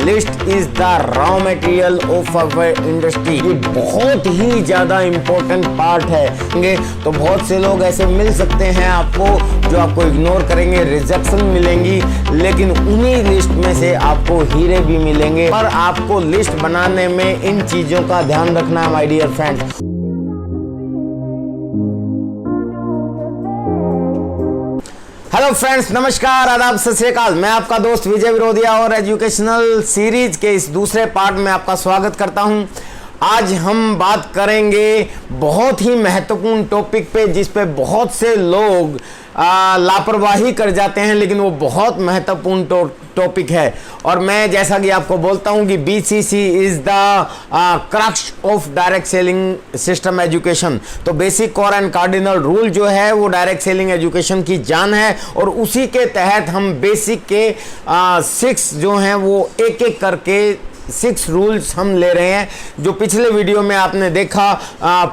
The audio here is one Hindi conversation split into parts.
List is the raw material of our industry. ये बहुत ही ज्यादा इंपॉर्टेंट पार्ट है। तो बहुत से लोग ऐसे मिल सकते हैं आपको जो आपको इग्नोर करेंगे, रिजेक्शन मिलेंगी, लेकिन उन्हीं लिस्ट में से आपको हीरे भी मिलेंगे। और आपको लिस्ट बनाने में इन चीजों का ध्यान रखना है my dear friends. Hello friends, नमस्कार, आदाब, सत श्री अकाल। मैं आपका दोस्त विजय विरोधिया और एजुकेशनल सीरीज के इस दूसरे पार्ट में आपका स्वागत करता हूं। आज हम बात करेंगे बहुत ही महत्वपूर्ण टॉपिक पे, जिस पे बहुत से लोग लापरवाही कर जाते हैं, लेकिन वो बहुत महत्वपूर्ण टॉपिक है। और मैं जैसा कि आपको बोलता हूं कि BCC is the crux of direct selling system education. तो basic, core and cardinal rule जो है वो डायरेक्ट सेलिंग एजुकेशन की जान है, और उसी के तहत हम बेसिक के 6 जो हैं वो एक एक करके 6 रूल्स हम ले रहे हैं। जो पिछले वीडियो में आपने देखा,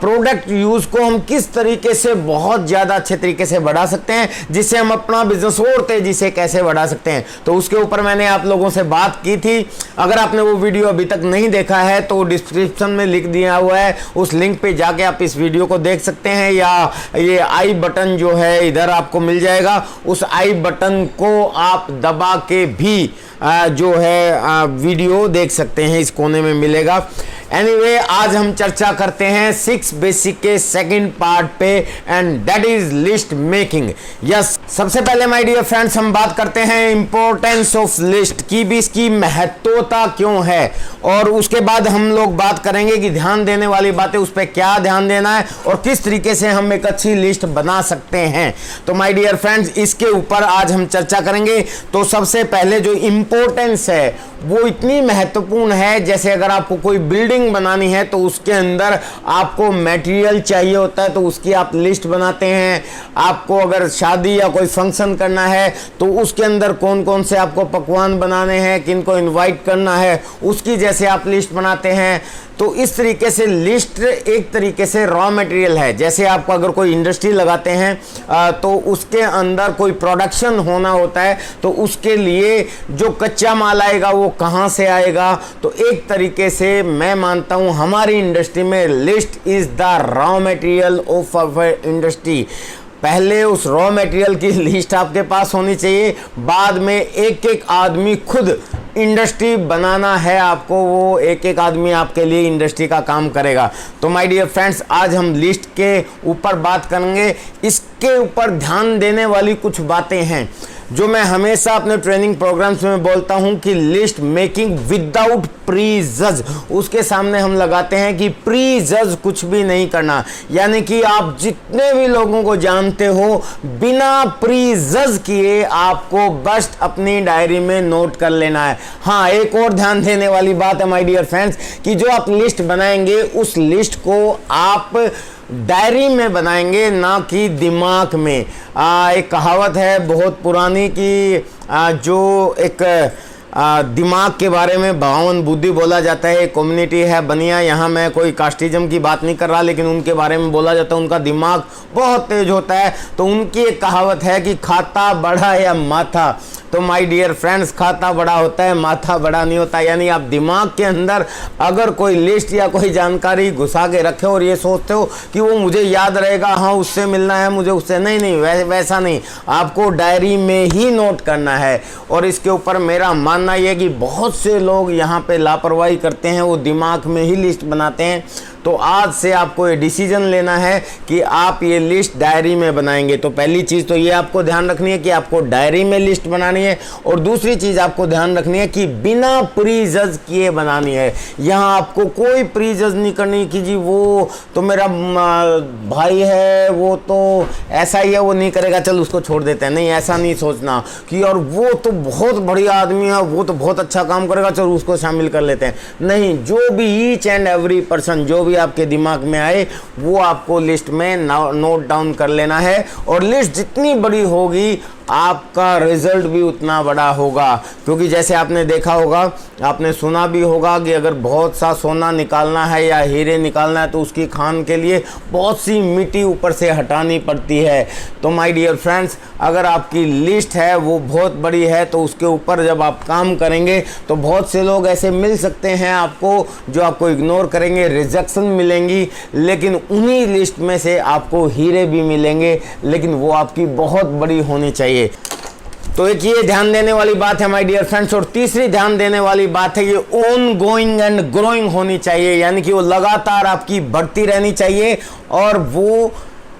प्रोडक्ट यूज को हम किस तरीके से बहुत ज़्यादा अच्छे तरीके से बढ़ा सकते हैं, जिससे हम अपना बिजनेस और तेजी से कैसे बढ़ा सकते हैं, तो उसके ऊपर मैंने आप लोगों से बात की थी। अगर आपने वो वीडियो अभी तक नहीं देखा है तो डिस्क्रिप्शन में लिख दिया हुआ है, उस लिंक पे जाके आप इस वीडियो को देख सकते हैं, या ये आई बटन जो है इधर आपको मिल जाएगा। उस आई बटन को आप दबा के भी जो है वीडियो देख सकते हैं, इस कोने में मिलेगा। एनीवे, आज हम चर्चा करते हैं 6 बेसिक के सेकंड पार्ट पे, and that is list making. Yes, सबसे पहले माय डियर फ्रेंड्स हम बात करते हैं इंपॉर्टेंस ऑफ लिस्ट की, भी इसकी महत्वता क्यों है, और उसके बाद हम लोग बात करेंगे कि ध्यान देने वाली बातें, उस पर क्या ध्यान देना है और किस तरीके से हम एक अच्छी लिस्ट बना सकते हैं। तो माय डियर फ्रेंड्स, इसके ऊपर आज हम चर्चा करेंगे। तो सबसे पहले जो इंपॉर्टेंस है वो इतनी महत्वपूर्ण है, जैसे अगर आपको कोई बिल्डिंग बनानी है तो उसके अंदर आपको मटेरियल चाहिए होता है, तो उसकी आप लिस्ट बनाते हैं। आपको अगर शादी या कोई फंक्शन करना है तो उसके अंदर कौन कौन से आपको पकवान बनाने हैं, किनको इनवाइट करना है, उसकी जैसे आप लिस्ट बनाते हैं। तो इस तरीके से लिस्ट एक तरीके से रॉ मटेरियल है। जैसे आपको अगर कोई इंडस्ट्री लगाते हैं तो उसके अंदर कोई प्रोडक्शन होना होता है, तो उसके लिए जो कच्चा माल आएगा वो कहाँ से आएगा। तो एक तरीके से मैं मानता हूँ हमारी इंडस्ट्री में list is the raw material of our industry. पहले उस रॉ मटेरियल की लिस्ट आपके पास होनी चाहिए, बाद में एक एक आदमी खुद इंडस्ट्री बनाना है आपको, वो एक एक आदमी आपके लिए इंडस्ट्री का काम करेगा। तो माय डियर फ्रेंड्स, आज हम लिस्ट के ऊपर बात करेंगे। इसके ऊपर ध्यान देने वाली कुछ बातें हैं जो मैं हमेशा अपने ट्रेनिंग प्रोग्राम्स में बोलता हूं कि लिस्ट मेकिंग विदाउट प्री जज। उसके सामने हम लगाते हैं कि प्री जज कुछ भी नहीं करना, यानी कि आप जितने भी लोगों को जानते हो बिना प्री जज किए आपको बस अपनी डायरी में नोट कर लेना है। हाँ, एक और ध्यान देने वाली बात है माय डियर फ्रेंड्स कि जो आप लिस्ट बनाएंगे उस लिस्ट को आप डायरी में बनाएंगे, ना कि दिमाग में। एक कहावत है बहुत पुरानी कि जो एक दिमाग के बारे में भगवान बुद्धि बोला जाता है। एक कम्युनिटी है बनिया, यहाँ मैं कोई कास्टिज्म की बात नहीं कर रहा, लेकिन उनके बारे में बोला जाता है उनका दिमाग बहुत तेज होता है। तो उनकी एक कहावत है कि खाता बड़ा या माथा। तो माय डियर फ्रेंड्स, खाता बड़ा होता है, माथा बड़ा नहीं होता। यानी आप दिमाग के अंदर अगर कोई लिस्ट या कोई जानकारी घुसा के रखे और ये सोचते हो कि वो मुझे याद रहेगा, हाँ उससे मिलना है मुझे, उससे नहीं, वैसा नहीं, आपको डायरी में ही नोट करना है। और इसके ऊपर मेरा मानना यह है कि बहुत से लोग यहाँ पे लापरवाही करते हैं, वो दिमाग में ही लिस्ट बनाते हैं। तो आज से आपको ये डिसीजन लेना है कि आप ये लिस्ट डायरी में बनाएंगे। तो पहली चीज़ तो ये आपको ध्यान रखनी है कि आपको डायरी में लिस्ट बनानी है, और दूसरी चीज़ आपको ध्यान रखनी है कि बिना प्री जज किए बनानी है। यहाँ आपको कोई प्री जज नहीं करनी कि जी वो तो मेरा भाई है, वो तो ऐसा ही है, वो नहीं करेगा, चल उसको छोड़ देते हैं। नहीं, ऐसा नहीं सोचना कि और वो तो बहुत बढ़िया आदमी है, वो तो बहुत अच्छा काम करेगा, चल उसको शामिल कर लेते हैं। नहीं, जो भी ईच एंड एवरी पर्सन जो भी आपके दिमाग में आए वो आपको लिस्ट में नोट डाउन कर लेना है। और लिस्ट जितनी बड़ी होगी आपका रिजल्ट भी उतना बड़ा होगा। क्योंकि जैसे आपने देखा होगा, आपने सुना भी होगा कि अगर बहुत सा सोना निकालना है या हीरे निकालना है तो उसकी खान के लिए बहुत सी मिट्टी ऊपर से हटानी पड़ती है। तो माय डियर फ्रेंड्स, अगर आपकी लिस्ट है वो बहुत बड़ी है तो उसके ऊपर जब आप काम करेंगे तो बहुत से लोग ऐसे मिल सकते हैं आपको जो आपको इग्नोर करेंगे, रिजेक्शन मिलेंगी, लेकिन उन्हीं लिस्ट में से आपको हीरे भी मिलेंगे, लेकिन वो आपकी बहुत बड़ी होनी चाहिए। तो एक ये ध्यान देने वाली बात है माय डियर फ्रेंड्स। और तीसरी ध्यान देने वाली बात है ये ऑन गोइंग एंड ग्रोइंग होनी चाहिए, यानी कि वो लगातार आपकी बढ़ती रहनी चाहिए और वो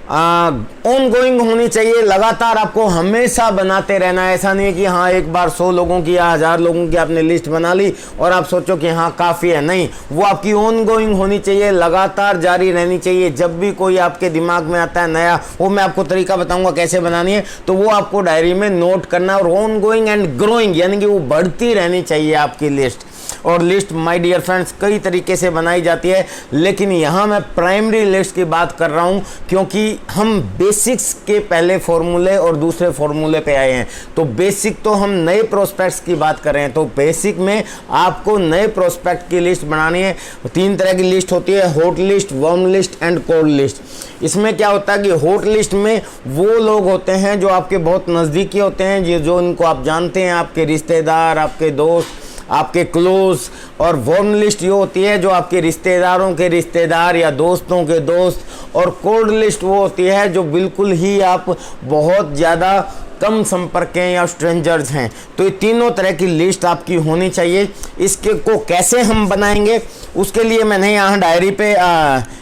ऑन गोइंग होनी चाहिए। लगातार आपको हमेशा बनाते रहना है। ऐसा नहीं है कि हाँ एक बार 100 लोगों की या 1000 लोगों की आपने लिस्ट बना ली और आप सोचो कि हाँ काफ़ी है। नहीं, वो आपकी ऑन गोइंग होनी चाहिए, लगातार जारी रहनी चाहिए। जब भी कोई आपके दिमाग में आता है नया, वो मैं आपको तरीका बताऊंगा कैसे बनानी है, तो वो आपको डायरी में नोट करना। और ऑन गोइंग एंड ग्रोइंग यानी कि वो बढ़ती रहनी चाहिए आपकी लिस्ट। और लिस्ट माय डियर फ्रेंड्स कई तरीके से बनाई जाती है, लेकिन यहाँ मैं प्राइमरी लिस्ट की बात कर रहा हूँ क्योंकि हम बेसिक्स के पहले फॉर्मूले और दूसरे फॉर्मूले पे आए हैं। तो बेसिक तो हम नए प्रोस्पेक्ट्स की बात कर रहे हैं। तो बेसिक में आपको नए प्रोस्पेक्ट की लिस्ट बनानी है। 3 तरह की लिस्ट होती है, hot list, warm list and cold list. इसमें क्या होता है कि हॉट लिस्ट में वो लोग होते हैं जो आपके बहुत नज़दीकी होते हैं, जो इनको आप जानते हैं, आपके रिश्तेदार, आपके दोस्त, आपके क्लोज। और वार्म लिस्ट ये होती है जो आपके रिश्तेदारों के रिश्तेदार या दोस्तों के दोस्त। और कोल्ड लिस्ट वो होती है जो बिल्कुल ही आप बहुत ज़्यादा कम संपर्क हैं या स्ट्रेंजर्स हैं। तो ये तीनों तरह की लिस्ट आपकी होनी चाहिए। इसके को कैसे हम बनाएंगे, उसके लिए मैंने यहाँ डायरी पे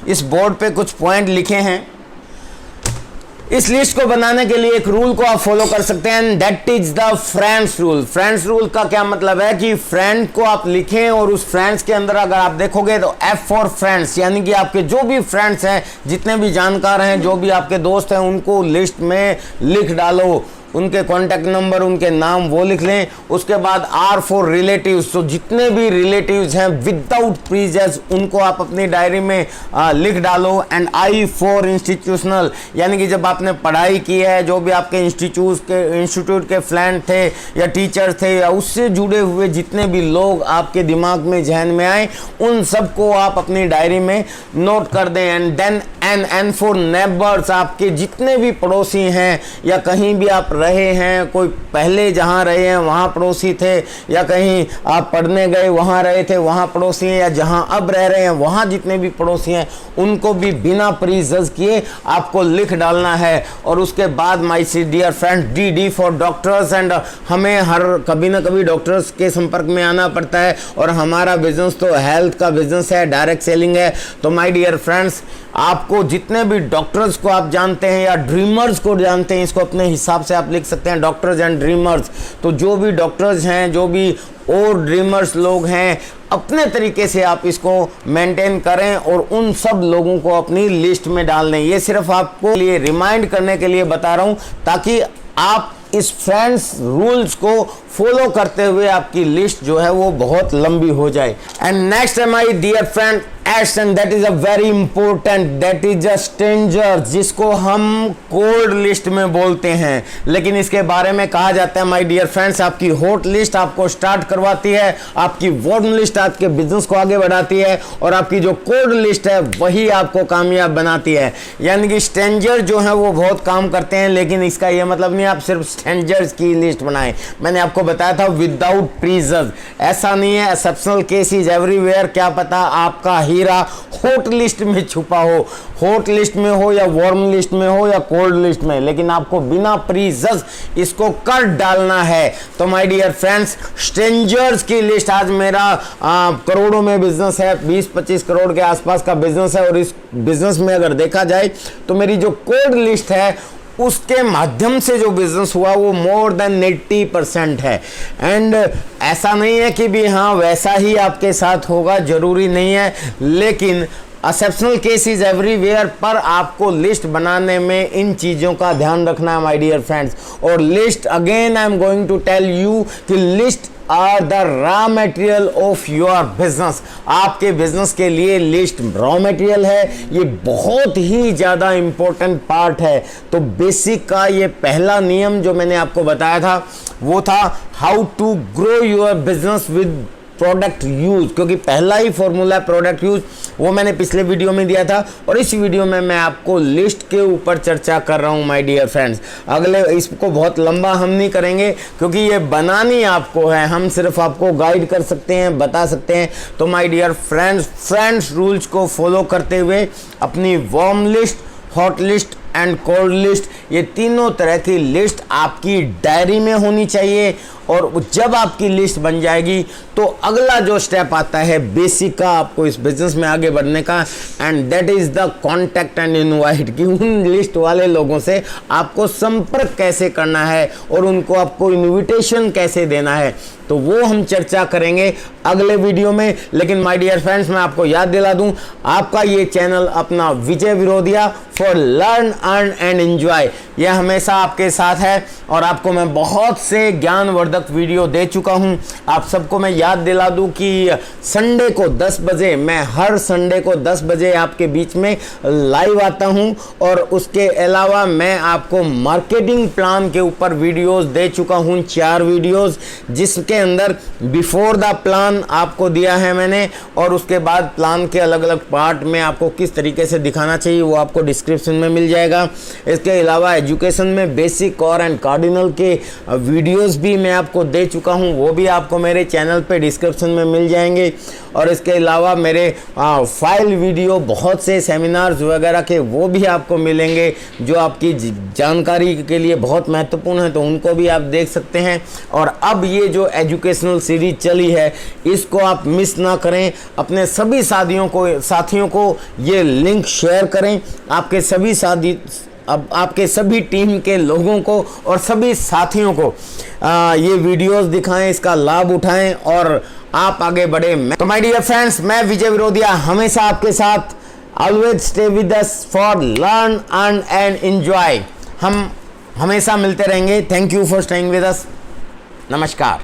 इस बोर्ड पे कुछ पॉइंट लिखे हैं। इस लिस्ट को बनाने के लिए एक रूल को आप फॉलो कर सकते हैं, that is the friends rule. Friends rule का क्या मतलब है कि फ्रेंड को आप लिखें और उस फ्रेंड्स के अंदर अगर आप देखोगे तो F फॉर फ्रेंड्स, यानी कि आपके जो भी फ्रेंड्स हैं, जितने भी जानकार हैं, जो भी आपके दोस्त हैं, उनको लिस्ट में लिख डालो। उनके कॉन्टैक्ट नंबर, उनके नाम वो लिख लें। उसके बाद R फॉर रिलेटिव्स, तो जितने भी रिलेटिव्स हैं विदाउट प्रीजस उनको आप अपनी डायरी में लिख डालो। एंड I फॉर इंस्टीट्यूशनल, यानी कि जब आपने पढ़ाई की है, जो भी आपके इंस्टीट्यूट के फ्रेंड थे या टीचर थे या उससे जुड़े हुए जितने भी लोग आपके दिमाग में जहन में आए, उन सबको आप अपनी डायरी में नोट कर दें। And then N for neighbours, आपके जितने भी पड़ोसी हैं या कहीं भी आप रहे हैं, कोई पहले जहाँ रहे हैं वहाँ पड़ोसी थे, या कहीं आप पढ़ने गए वहाँ रहे थे वहाँ पड़ोसी हैं, या जहाँ अब रह रहे हैं वहाँ जितने भी पड़ोसी हैं उनको भी बिना प्रीजज किए आपको लिख डालना है। और उसके बाद my dear friend D for doctors. And हमें हर कभी ना कभी डॉक्टर्स के संपर्क में आना पड़ता है और हमारा बिजनेस तो हेल्थ का बिजनेस है, डायरेक्ट सेलिंग है। तो माय डियर फ्रेंड्स, आपको जितने भी डॉक्टर्स को आप जानते हैं या ड्रीमर्स को जानते हैं, इसको अपने हिसाब से आप लिख सकते हैं, डॉक्टर्स एंड ड्रीमर्स। तो जो भी डॉक्टर्स हैं, जो भी और ड्रीमर्स लोग हैं, अपने तरीके से आप इसको मेंटेन करें और उन सब लोगों को अपनी लिस्ट में डाल दें। ये सिर्फ आपको लिए रिमाइंड करने के लिए बता रहा हूं ताकि आप इस फ्रेंड्स रूल्स को फॉलो करते हुए आपकी लिस्ट जो है वो बहुत लंबी हो जाए। एंड नेक्स्ट है my dear friend S, and that is a very important, that is a stranger, जिसको हम कोल्ड लिस्ट में बोलते हैं। लेकिन इसके बारे में कहा जाता है माय डियर फ्रेंड्स, आपकी हॉट लिस्ट आपको स्टार्ट करवाती है, आपकी वार्म लिस्ट आपके बिजनेस को आगे बढ़ाती है, और आपकी जो कोल्ड लिस्ट है वही आपको कामयाब बनाती है। यानी कि स्ट्रेंजर जो है वो बहुत काम करते हैं, लेकिन इसका ये मतलब नहीं आप सिर्फ स्ट्रेंजर्स की लिस्ट बनाएं। मैंने आपको बताया था विदाउट प्रीजर्स, ऐसा नहीं है, एक्सेप्शनल केस इज एवरीवेयर। क्या पता आपका हीरा हॉट लिस्ट में छुपा हो, हॉट लिस्ट में हो या वार्म लिस्ट में हो या कोल्ड लिस्ट में, लेकिन आपको बिना प्रीजर्स इसको कर डालना है। तो माय डियर फ्रेंड्स, स्ट्रेंजर्स की लिस्ट, आज मेरा करोड़ों में बिजनेस है, 20-25 करोड़ के आसपास का बिजनेस है, और इस बिजनेस में अगर देखा जाए तो मेरी जो कोल्ड लिस्ट है उसके माध्यम से जो बिजनेस हुआ वो मोर देन 80% है। एंड ऐसा नहीं है कि भी हाँ वैसा ही आपके साथ होगा, जरूरी नहीं है, लेकिन एक्सेप्शनल केस इज एवरीवेयर, पर आपको लिस्ट बनाने में इन चीज़ों का ध्यान रखना है माय डियर फ्रेंड्स। और list again I am going to tell you कि list are the raw material of your business. आपके बिजनेस के लिए लिस्ट रॉ मटेरियल है, ये बहुत ही ज़्यादा इंपॉर्टेंट पार्ट है। तो बेसिक का ये पहला नियम जो मैंने आपको बताया था वो था how to grow your business with product use, क्योंकि पहला ही फॉर्मूला प्रोडक्ट यूज वो मैंने पिछले वीडियो में दिया था और इस वीडियो में मैं आपको लिस्ट के ऊपर चर्चा कर रहा हूं माय डियर फ्रेंड्स। अगले इसको बहुत लंबा हम नहीं करेंगे क्योंकि ये बनानी आपको है, हम सिर्फ आपको गाइड कर सकते हैं, बता सकते हैं। तो माय डियर फ्रेंड्स रूल्स को फॉलो करते हुए अपनी warm list, hot list and cold list, ये तीनों तरह की लिस्ट आपकी डायरी में होनी चाहिए। और जब आपकी लिस्ट बन जाएगी तो अगला जो स्टेप आता है बेसिक का आपको इस बिजनेस में आगे बढ़ने का, and that is the contact and invite, कि उन लिस्ट वाले लोगों से आपको संपर्क कैसे करना है और उनको आपको इनविटेशन कैसे देना है। तो वो हम चर्चा करेंगे अगले वीडियो में। लेकिन माय डियर फ्रेंड्स, मैं आपको याद दिला दूं, आपका ये चैनल अपना Vijay Virodhiya for learn earn and enjoy, यह हमेशा आपके साथ है और आपको मैं बहुत से ज्ञानवर्धक वीडियो दे चुका हूं। आप सबको मैं याद दिला दूं कि संडे को 10 बजे, मैं हर संडे को 10 बजे आपके बीच में लाइव आता हूं और उसके अलावा मैं आपको मार्केटिंग प्लान के ऊपर वीडियोस दे चुका हूं, 4 वीडियोस, जिसके अंदर बिफोर द प्लान आपको दिया है मैंने, और उसके बाद प्लान के अलग अलग पार्ट में आपको किस तरीके से दिखाना चाहिए वो आपको डिस्क्रिप्शन में मिल जाएगा। इसके अलावा एजुकेशन में बेसिक और एंड कार्डिनल के वीडियोस भी मैं आपको दे चुका हूं, वो भी आपको मेरे चैनल पे डिस्क्रिप्शन में मिल जाएंगे। और इसके अलावा मेरे फाइल वीडियो बहुत से सेमिनार्स वगैरह के वो भी आपको मिलेंगे जो आपकी जानकारी के लिए बहुत महत्वपूर्ण है, तो उनको भी आप देख सकते हैं। और अब ये जो एजुकेशनल सीरीज चली है इसको आप मिस ना करें, अपने सभी साथियों को ये लिंक शेयर करें, आपके सभी साथी, अब आपके सभी टीम के लोगों को और सभी साथियों को ये वीडियोस दिखाएं, इसका लाभ उठाएं और आप आगे बढ़े। तो माय डियर फ्रेंड्स, मैं विजय विरोधिया हमेशा आपके साथ, always stay with us for learn earn and enjoy. हम हमेशा मिलते रहेंगे। Thank you for staying with us. नमस्कार।